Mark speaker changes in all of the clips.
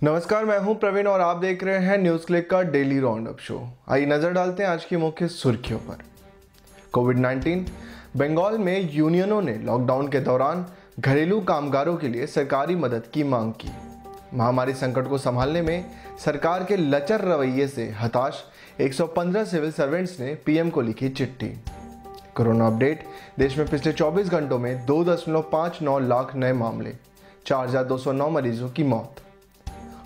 Speaker 1: नमस्कार, मैं हूं प्रवीण और आप देख रहे हैं न्यूज़ क्लिक का डेली राउंड अप शो। आइए नजर डालते हैं आज की मुख्य सुर्खियों पर। कोविड-19 बंगाल में यूनियनों ने लॉकडाउन के दौरान घरेलू कामगारों के लिए सरकारी मदद की मांग की। महामारी संकट को संभालने में सरकार के लचर रवैये से हताश 115 सिविल सर्वेंट्स ने पीएम को लिखी चिट्ठी। Corona update. देश में पिछले 24 घंटों में 2.59 लाख नए मामले, 4,209 मरीजों की मौत।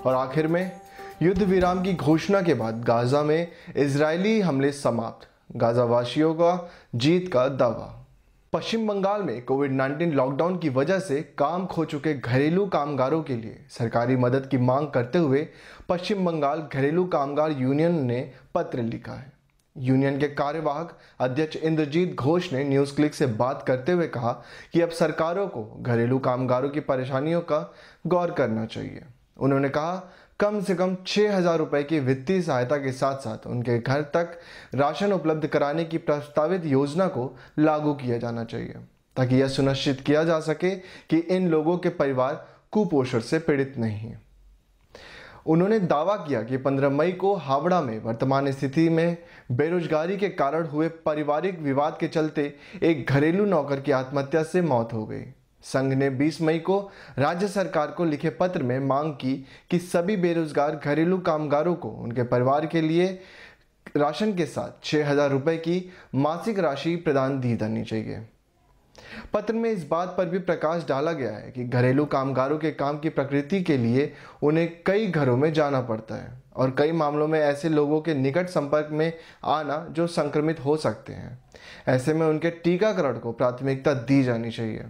Speaker 1: और आखिर में युद्ध विराम की घोषणा के बाद गाजा में इजरायली हमले समाप्त, गाजा वासियों का जीत का दावा। पश्चिम बंगाल में कोविड-19 लॉकडाउन की वजह से काम खो चुके घरेलू कामगारों के लिए सरकारी मदद की मांग करते हुए पश्चिम बंगाल घरेलू कामगार यूनियन ने पत्र लिखा है। यूनियन के कार्यवाहक अध्यक्ष इंद्रजीत घोष ने न्यूज़ क्लिक से बात करते हुए कहा कि अब सरकारों को घरेलू कामगारों की परेशानियों का गौर करना चाहिए। उन्होंने कहा कम से कम 6,000 रुपए की वित्तीय सहायता के साथ साथ उनके घर तक राशन उपलब्ध कराने की प्रस्तावित योजना को लागू किया जाना चाहिए, ताकि यह सुनिश्चित किया जा सके कि इन लोगों के परिवार कुपोषण से पीड़ित नहीं हैं। उन्होंने दावा किया कि 15 मई को हावड़ा में वर्तमान स्थिति में बेरोजगारी के कारण हुए पारिवारिक विवाद के चलते एक घरेलू नौकर की आत्महत्या से मौत हो गई। संघ ने 20 मई को राज्य सरकार को लिखे पत्र में मांग की कि सभी बेरोजगार घरेलू कामगारों को उनके परिवार के लिए राशन के साथ 6,000 रुपए की मासिक राशि प्रदान दी जानी चाहिए। पत्र में इस बात पर भी प्रकाश डाला गया है कि घरेलू कामगारों के काम की प्रकृति के लिए उन्हें कई घरों में जाना पड़ता है और कई मामलों में ऐसे लोगों के निकट संपर्क में आना जो संक्रमित हो सकते हैं। ऐसे में उनके टीकाकरण को प्राथमिकता दी जानी चाहिए।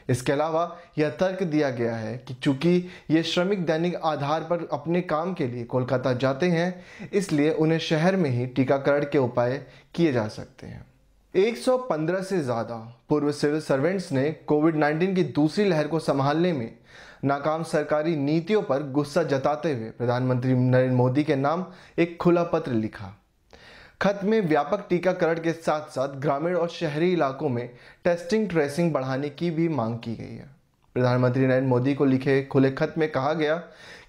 Speaker 1: इसके अलावा यह तर्क दिया गया है कि चूंकि ये श्रमिक दैनिक आधार पर अपने काम के लिए कोलकाता जाते हैं, इसलिए उन्हें शहर में ही टीकाकरण के उपाय किए जा सकते हैं। 115 से ज़्यादा पूर्व सिविल सर्वेंट्स ने कोविड-19 की दूसरी लहर को संभालने में नाकाम सरकारी नीतियों पर गुस्सा जताते हुए प्रधानमंत्री नरेंद्र मोदी के नाम एक खुला पत्र लिखा। खत में व्यापक टीकाकरण के साथ साथ ग्रामीण और शहरी इलाकों में टेस्टिंग ट्रेसिंग बढ़ाने की भी मांग की गई है। प्रधानमंत्री नरेंद्र मोदी को लिखे खुले खत में कहा गया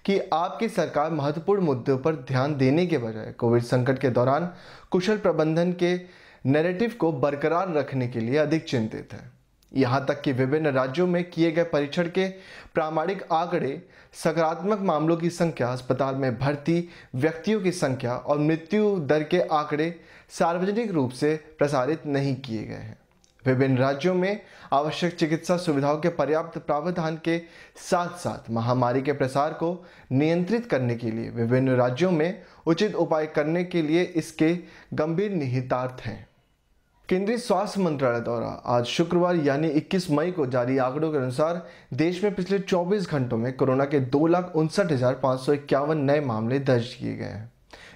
Speaker 1: कि आपकी सरकार महत्वपूर्ण मुद्दों पर ध्यान देने के बजाय कोविड संकट के दौरान कुशल प्रबंधन के नैरेटिव को बरकरार रखने के लिए अधिक चिंतित है। यहाँ तक कि विभिन्न राज्यों में किए गए परीक्षण के प्रामाणिक आंकड़े, सकारात्मक मामलों की संख्या, अस्पताल में भर्ती व्यक्तियों की संख्या और मृत्यु दर के आंकड़े सार्वजनिक रूप से प्रसारित नहीं किए गए हैं। विभिन्न राज्यों में आवश्यक चिकित्सा सुविधाओं के पर्याप्त प्रावधान के साथ साथ महामारी के प्रसार को नियंत्रित करने के लिए विभिन्न राज्यों में उचित उपाय करने के लिए इसके गंभीर निहितार्थ हैं। केंद्रीय स्वास्थ्य मंत्रालय द्वारा आज शुक्रवार यानी 21 मई को जारी आंकड़ों के अनुसार देश में पिछले 24 घंटों में कोरोना के 2,59,551 नए मामले दर्ज किए गए हैं।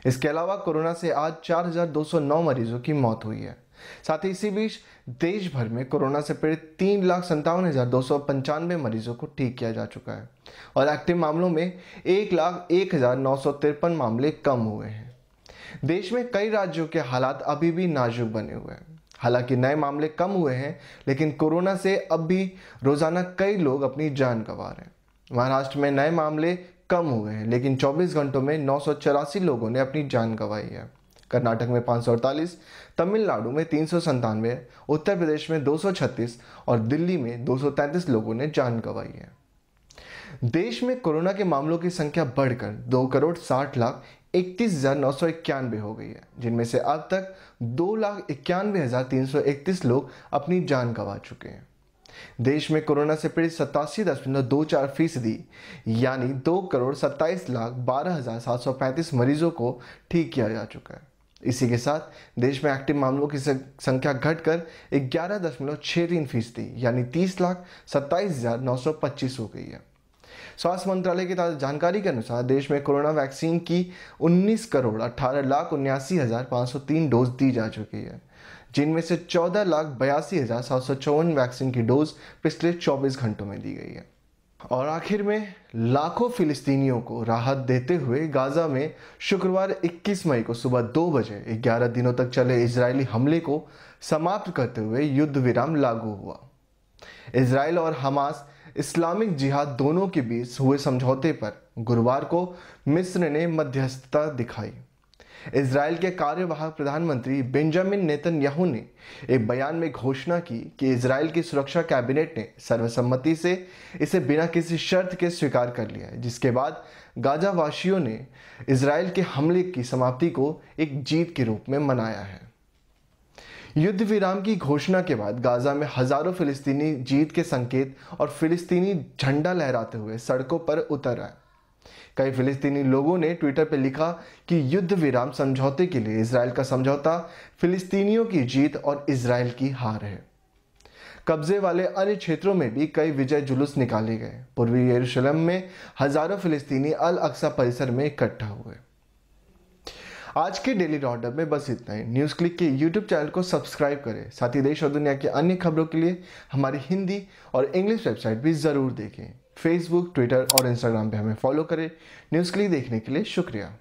Speaker 1: इसके अलावा कोरोना से आज 4,209 मरीजों की मौत हुई है। साथ ही इसी बीच देश भर में कोरोना से पीड़ित 3,57,295 मरीजों को ठीक किया जा चुका है और एक्टिव मामलों में 1,01,953 मामले कम हुए हैं। देश में कई राज्यों के हालात अभी भी नाजुक बने हुए हैं। हालांकि नए मामले कम हुए हैं, लेकिन कोरोना से अब भी रोजाना कई लोग अपनी जान गंवा रहे हैं। महाराष्ट्र में नए मामले कम हुए हैं, लेकिन 24 घंटों में 984 लोगों ने अपनी जान गंवाई है। कर्नाटक में 548, तमिलनाडु में 397, उत्तर प्रदेश में 236 और दिल्ली में 233 लोगों ने जान गंवाई है। देश में कोरोना के मामलों की संख्या बढ़कर 2,60,31,991 हो गई है, जिनमें से अब तक 2,91,331 लोग अपनी जान गंवा चुके हैं। देश में कोरोना से पीड़ित 87.24% यानी 2,27,12,735 मरीजों को ठीक किया जा चुका है। इसी के साथ देश में एक्टिव मामलों की संख्या घटकर 11.63% यानी 30,27,925 हो गई है। स्वास्थ्य मंत्रालय की ताज़ा जानकारी के अनुसार देश में कोरोना वैक्सीन की 19,18,79,503 डोज दी जा चुकी है, जिनमें से 14,82,754 वैक्सीन की डोज पिछले 24 घंटों में दी गई है। और आखिर में लाखों फिलिस्तीनियों को राहत देते हुए गाजा में शुक्रवार 21 मई को सुबह 2 बजे 11 दिनों तक चले इजरायली हमले को समाप्त करते हुए युद्ध विराम लागू हुआ। इजरायल और हमास इस्लामिक जिहाद दोनों के बीच हुए समझौते पर गुरुवार को मिस्र ने मध्यस्थता दिखाई। इजराइल के कार्यवाहक प्रधानमंत्री बेंजामिन नेतन्याहू ने एक बयान में घोषणा की कि इजराइल की सुरक्षा कैबिनेट ने सर्वसम्मति से इसे बिना किसी शर्त के स्वीकार कर लिया है, जिसके बाद गाजा वासियों ने इजराइल के हमले की समाप्ति को एक जीत के रूप में मनाया है। युद्ध विराम की घोषणा के बाद गाजा में हजारों फिलिस्तीनी जीत के संकेत और फिलिस्तीनी झंडा लहराते हुए सड़कों पर उतर आए। कई फिलिस्तीनी लोगों ने ट्विटर पर लिखा कि युद्ध विराम समझौते के लिए इजराइल का समझौता फिलिस्तीनियों की जीत और इजराइल की हार है। कब्जे वाले अन्य क्षेत्रों में भी कई विजय जुलूस निकाले गए। पूर्वी यरूशलेम में हजारों फिलिस्तीनी अल अक्सा परिसर में इकट्ठा हुए। आज के डेली राउंडअप में बस इतना ही। न्यूज़ क्लिक के यूट्यूब चैनल को सब्सक्राइब करें। साथ ही देश और दुनिया की अन्य खबरों के लिए हमारी हिंदी और इंग्लिश वेबसाइट भी ज़रूर देखें। फेसबुक, ट्विटर और इंस्टाग्राम पे हमें फॉलो करें। न्यूज़ क्लिक देखने के लिए शुक्रिया।